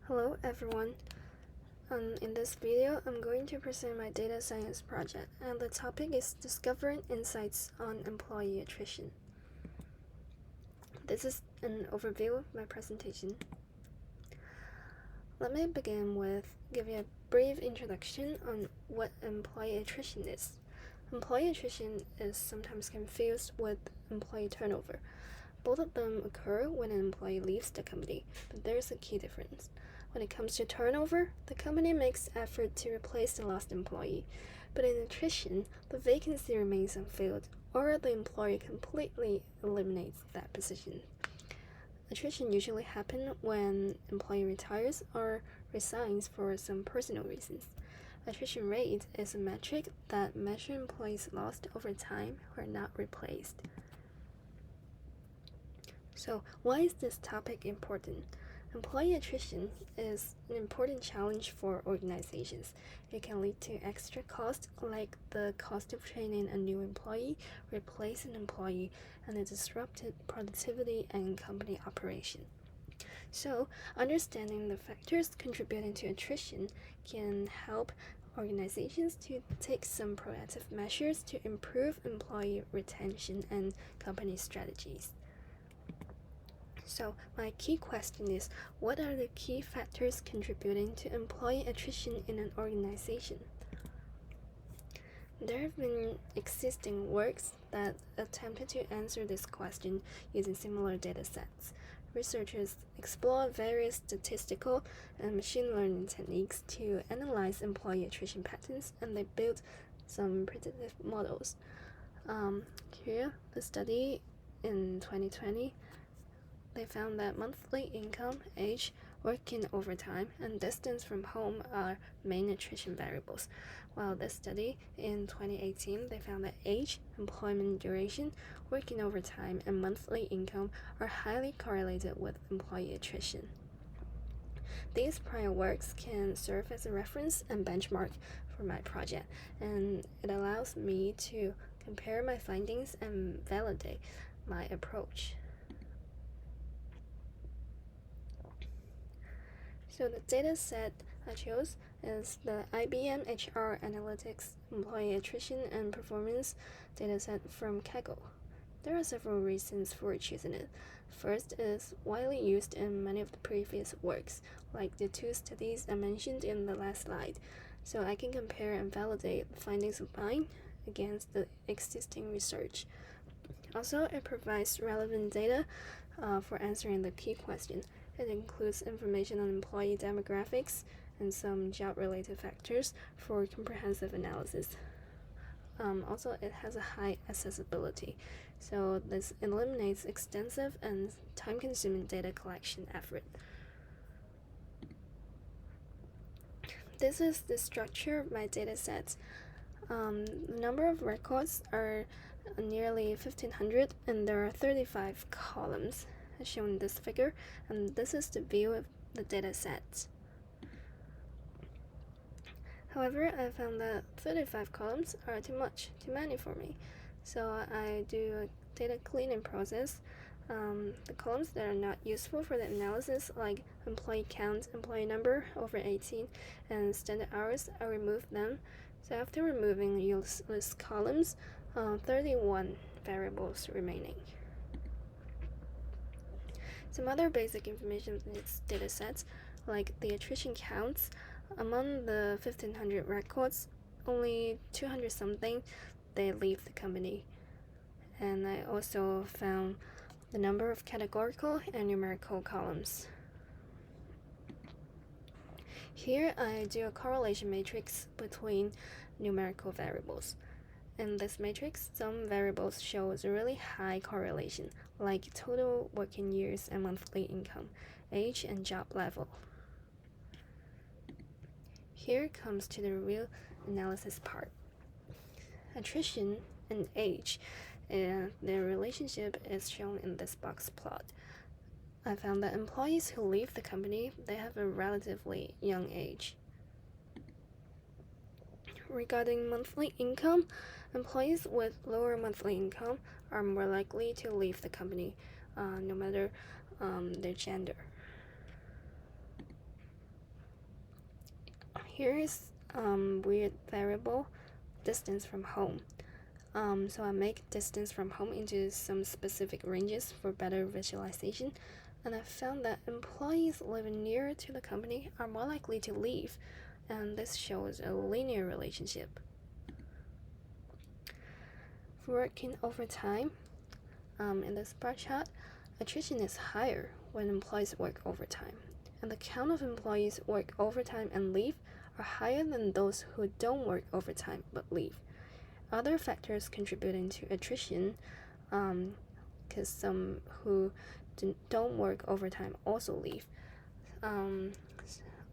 Hello everyone. In this video, I'm going to present my data science project, and the topic is discovering insights on employee attrition. This is an overview of my presentation. Let me begin with giving a brief introduction on what employee attrition is. Employee attrition is sometimes confused with employee turnover. Both of them occur when an employee leaves the company, but there's a key difference. When it comes to turnover, the company makes effort to replace the lost employee. But in attrition, the vacancy remains unfilled, or the employer completely eliminates that position. Attrition usually happens when employee retires or resigns for some personal reasons. Attrition rate is a metric that measures employees lost over time who are not replaced. So, why is this topic important? Employee attrition is an important challenge for organizations. It can lead to extra costs like the cost of training a new employee, replacing an employee, and a disrupted productivity and company operation. So, understanding the factors contributing to attrition can help organizations to take some proactive measures to improve employee retention and company strategies. So my key question is, what are the key factors contributing to employee attrition in an organization? There have been existing works that attempted to answer this question using similar data sets. Researchers explore various statistical and machine learning techniques to analyze employee attrition patterns, and they built some predictive models. Here, the study in 2020, they found that monthly income, age, working overtime, and distance from home are main attrition variables. While this study in 2018, they found that age, employment duration, working overtime, and monthly income are highly correlated with employee attrition. These prior works can serve as a reference and benchmark for my project, and it allows me to compare my findings and validate my approach. So the data set I chose is the IBM HR Analytics Employee Attrition and Performance dataset from Kaggle. There are several reasons for choosing it. First is widely used in many of the previous works, like the two studies I mentioned in the last slide, so I can compare and validate the findings of mine against the existing research. Also, it provides relevant data for answering the key question. It includes information on employee demographics and some job-related factors for comprehensive analysis. Also, it has a high accessibility, so this eliminates extensive and time-consuming data collection effort. This is the structure of my data sets. The number of records are nearly 1,500, and there are 35 columns as shown in this figure, and this is the view of the data sets. However, I found that 35 columns are too many for me, so I do a data cleaning process. The columns that are not useful for the analysis, like employee count, employee number over 18, and standard hours, I remove them. So after removing useless columns, 31 variables remaining. Some other basic information in its datasets, like the attrition counts, among the 1,500 records, only 200 something they leave the company. And I also found the number of categorical and numerical columns. Here I do a correlation matrix between numerical variables. In this matrix, some variables show a really high correlation, like total working years and monthly income, age, and job level. Here comes to the real analysis part. Attrition and age, their relationship is shown in this box plot. I found that employees who leave the company, they have a relatively young age. Regarding monthly income, employees with lower monthly income are more likely to leave the company, no matter their gender. here is weird variable distance from home. So I make distance from home into some specific ranges for better visualization, and I found that employees living nearer to the company are more likely to leave, and this shows a linear relationship. For working overtime, in this bar chart, attrition is higher when employees work overtime, and the count of employees work overtime and leave are higher than those who don't work overtime but leave. Other factors contributing to attrition, because some who don't work overtime also leave.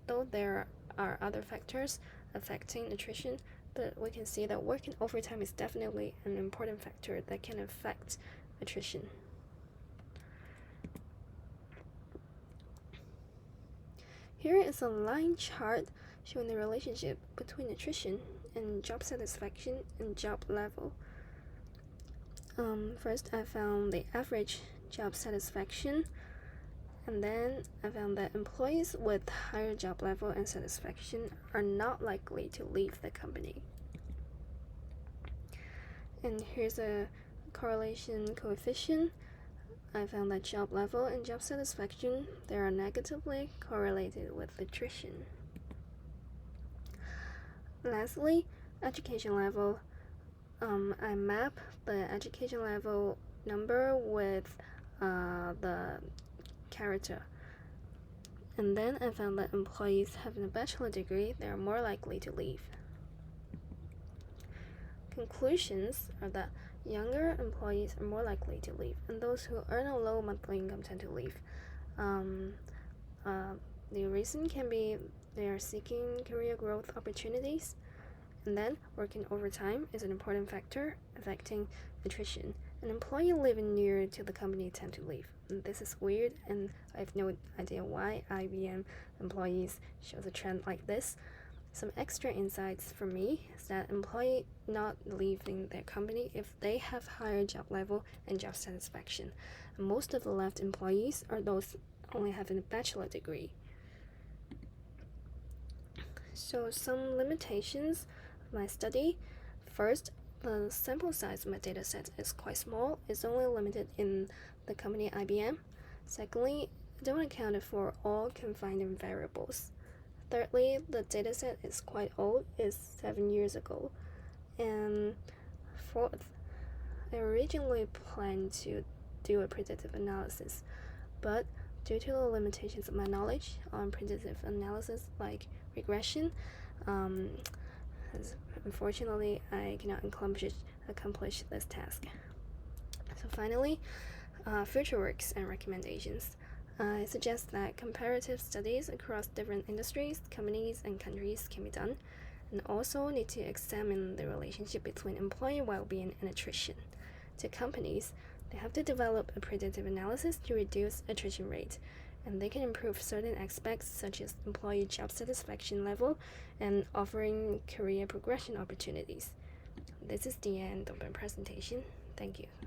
Though there are other factors affecting attrition, but we can see that working overtime is definitely an important factor that can affect attrition. Here is a line chart showing the relationship between attrition and job satisfaction and job level. First, I found the average job satisfaction, and then I found that employees with higher job level and satisfaction are not likely to leave the company. And here's a correlation coefficient. I found that job level and job satisfaction, they are negatively correlated with attrition. Lastly, education level. I map the education level number with the character. And then I found that employees having a bachelor degree, they are more likely to leave. Conclusions are that younger employees are more likely to leave, and those who earn a low monthly income tend to leave. The reason can be they are seeking career growth opportunities, and then working overtime is an important factor affecting attrition. An employee living near to the company tend to leave. And this is weird, and I have no idea why IBM employees shows a trend like this. Some extra insights for me is that employee not leaving their company if they have higher job level and job satisfaction. And most of the left employees are those only having a bachelor degree. So some limitations of my study. First, the sample size of my data set is quite small. It's only limited in the company IBM. Secondly, I don't account for all confining variables. Thirdly, the dataset is quite old, it's 7 years ago. And fourth, I originally planned to do a predictive analysis, but due to the limitations of my knowledge on predictive analysis like regression, unfortunately I cannot accomplish this task. So finally, future works and recommendations. I suggest that comparative studies across different industries, companies, and countries can be done, and also need to examine the relationship between employee well-being and attrition. To companies, they have to develop a predictive analysis to reduce attrition rate, and they can improve certain aspects such as employee job satisfaction level and offering career progression opportunities. This is the end of my presentation. Thank you.